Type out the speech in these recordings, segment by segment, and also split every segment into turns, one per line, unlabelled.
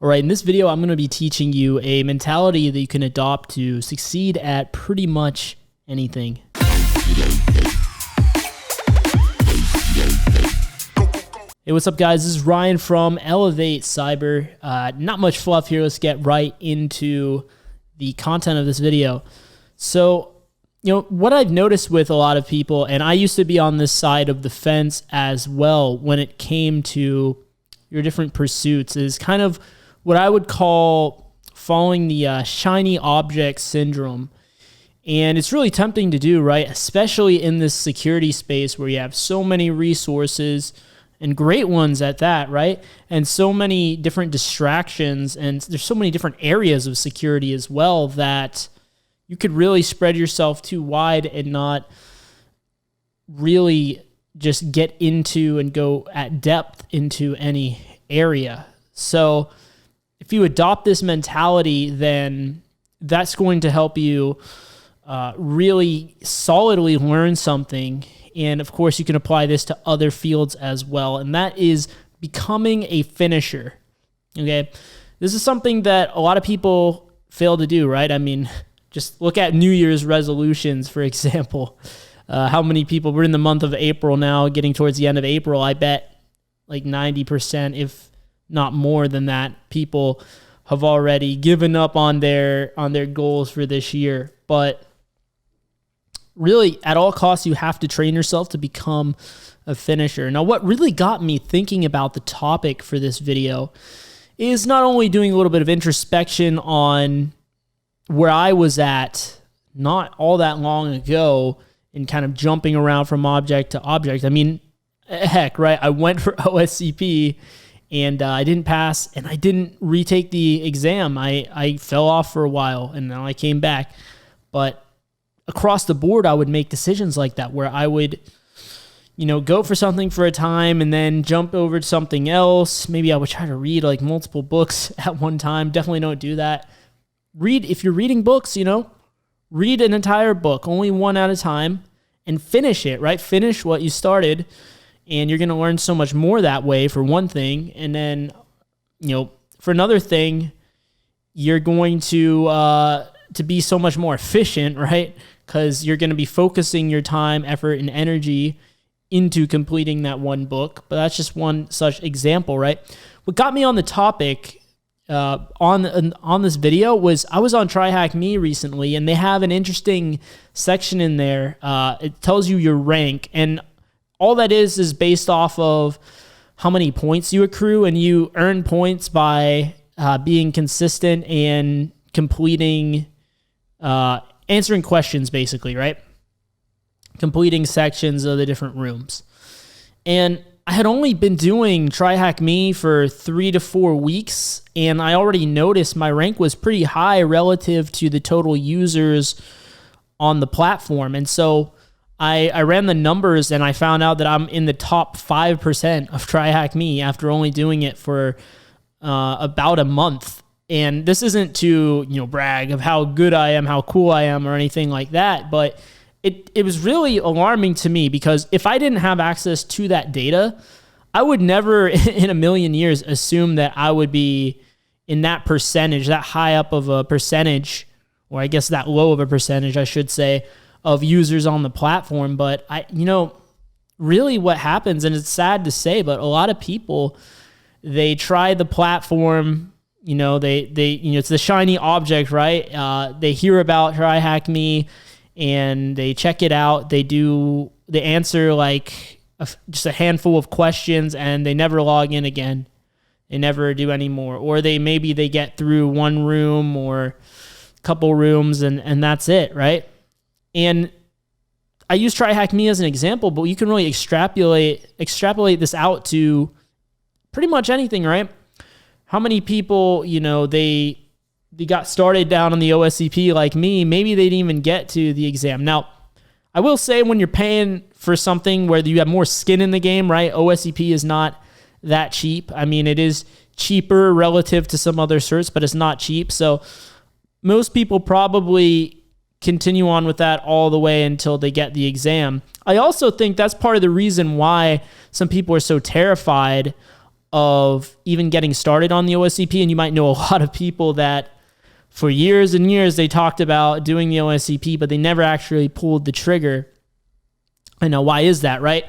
All right, in this video, I'm going to be teaching you a mentality that you can adopt to succeed at pretty much anything. Hey, what's up, guys? This is Ryan from elevatecyber. Not much fluff here. Let's get right into the content of this video. So, what I've noticed with a lot of people, and I used to be on this side of the fence as well when it came to your different pursuits, is kind of what I would call following the shiny object syndrome. And it's really tempting to do, right? Especially in this security space where you have so many resources and great ones at that, right? And so many different distractions, and there's so many different areas of security as well that you could really spread yourself too wide and not really just get into and go at depth into any area. So if you adopt this mentality, then that's going to help you really solidly learn something. And of course, you can apply this to other fields as well. And that is becoming a finisher. Okay. This is something that a lot of people fail to do, right? I mean, just look at New Year's resolutions, for example. How many people, we're in the month of April now, getting towards the end of April, I bet like 90%, if not more than that, people have already given up on their goals for this year. But really, at all costs, you have to train yourself to become a finisher. Now, what really got me thinking about the topic for this video is not only doing a little bit of introspection on where I was at not all that long ago and kind of jumping around from object to object. I mean, heck, right? I went for OSCP and I didn't pass, and I didn't retake the exam. I fell off for a while, and then I came back. But across the board, I would make decisions like that where I would, go for something for a time and then jump over to something else. Maybe I would try to read like multiple books at one time. Definitely don't do that. If you're reading books, read an entire book, only one at a time, and finish it, right? Finish what you started, and you're going to learn so much more that way, for one thing. And then, for another thing, you're going to be so much more efficient, right? Because you're going to be focusing your time, effort, and energy into completing that one book. But that's just one such example, right? What got me on the topic on this video was I was on TryHackMe recently, and they have an interesting section in there. It tells you your rank, and all that is based off of how many points you accrue, and you earn points by being consistent and completing, answering questions, basically, right? Completing sections of the different rooms. And I had only been doing TryHackMe for 3 to 4 weeks, and I already noticed my rank was pretty high relative to the total users on the platform. And so I ran the numbers, and I found out that I'm in the top 5% of TryHackMe after only doing it for about a month. And this isn't to brag of how good I am, how cool I am, or anything like that, but it was really alarming to me, because if I didn't have access to that data, I would never in a million years assume that I would be in that percentage, that high up of a percentage, or I guess that low of a percentage, I should say, of users on the platform. But really what happens, and it's sad to say, but a lot of people, they try the platform, it's the shiny object, right? They hear about TryHackMe and they check it out. They answer like just a handful of questions, and they never log in again. They never do any more. Or maybe they get through one room or a couple rooms, and that's it, right? And I use TryHackMe as an example, but you can really extrapolate this out to pretty much anything, right? How many people, they got started down on the OSCP like me, maybe they didn't even get to the exam. Now, I will say, when you're paying for something where you have more skin in the game, right? OSCP is not that cheap. I mean, it is cheaper relative to some other certs, but it's not cheap. So most people probably continue on with that all the way until they get the exam. I also think that's part of the reason why some people are so terrified of even getting started on the OSCP. And you might know a lot of people that for years and years they talked about doing the OSCP, but they never actually pulled the trigger. I know, why is that, right?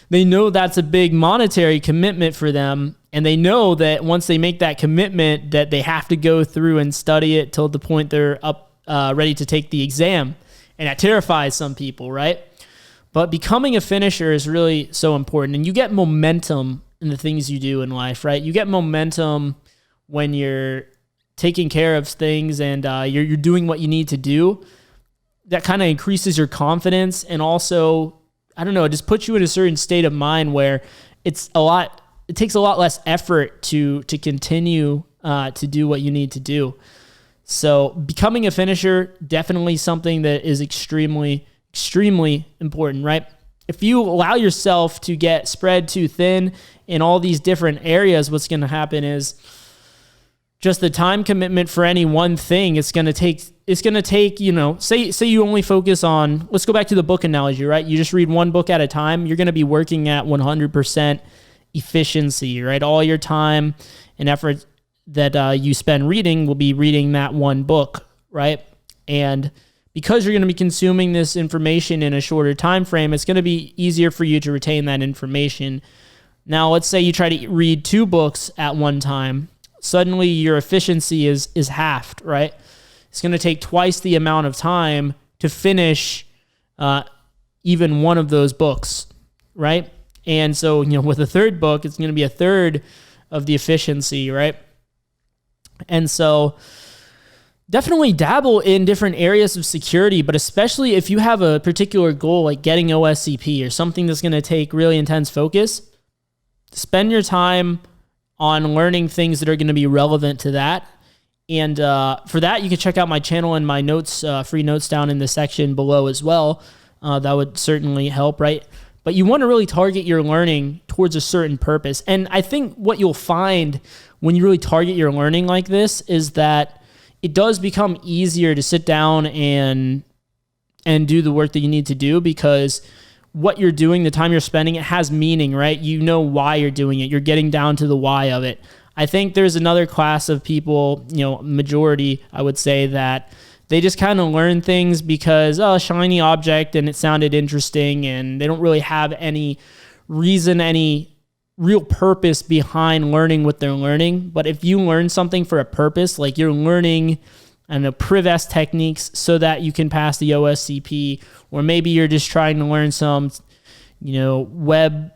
They know that's a big monetary commitment for them, and they know that once they make that commitment that they have to go through and study it till the point they're up ready to take the exam, and that terrifies some people, right? But becoming a finisher is really so important, and you get momentum in the things you do in life, right? You get momentum when you're taking care of things and you're doing what you need to do. That kind of increases your confidence, and also, I don't know, it just puts you in a certain state of mind where it takes a lot less effort to continue to do what you need to do. So becoming a finisher, definitely something that is extremely, extremely important, right? If you allow yourself to get spread too thin in all these different areas, what's going to happen is just the time commitment for any one thing. It's going to take, say you only focus on, let's go back to the book analogy, right? You just read one book at a time. You're going to be working at 100% efficiency, right? All your time and effort that you spend reading will be reading that one book, right? And because you're going to be consuming this information in a shorter time frame, it's going to be easier for you to retain that information. Now, let's say you try to read 2 books at one time. Suddenly, your efficiency is halved, right? It's going to take twice the amount of time to finish even one of those books, right? And so, with a third book, it's going to be a third of the efficiency, right? And so definitely dabble in different areas of security, but especially if you have a particular goal like getting OSCP or something that's going to take really intense focus, spend your time on learning things that are going to be relevant to that. And for that, you can check out my channel and my notes, free notes down in the section below as well. That would certainly help, right? But you want to really target your learning towards a certain purpose. And I think what you'll find when you really target your learning like this is that it does become easier to sit down and do the work that you need to do, because what you're doing, the time you're spending, it has meaning, right? You know why you're doing it. You're getting down to the why of it. I think there's another class of people, majority, I would say, that they just kind of learn things because, shiny object, and it sounded interesting, and they don't really have any reason, any real purpose behind learning what they're learning. But if you learn something for a purpose, like you're learning, Priv-S techniques so that you can pass the OSCP, or maybe you're just trying to learn some, web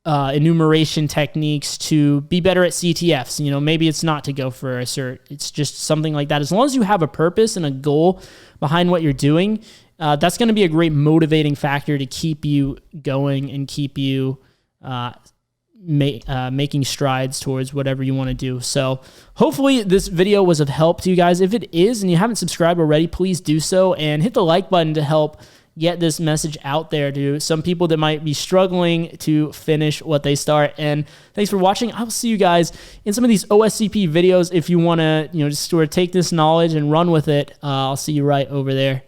enumeration techniques to be better at CTFs. Maybe it's not to go for a cert. It's just something like that. As long as you have a purpose and a goal behind what you're doing, that's going to be a great motivating factor to keep you going and keep you making strides towards whatever you want to do. So hopefully this video was of help to you guys. If it is and you haven't subscribed already, please do so, and hit the like button to help get this message out there to some people that might be struggling to finish what they start. And thanks for watching. I will see you guys in some of these OSCP videos. If you want to, just sort of take this knowledge and run with it, I'll see you right over there.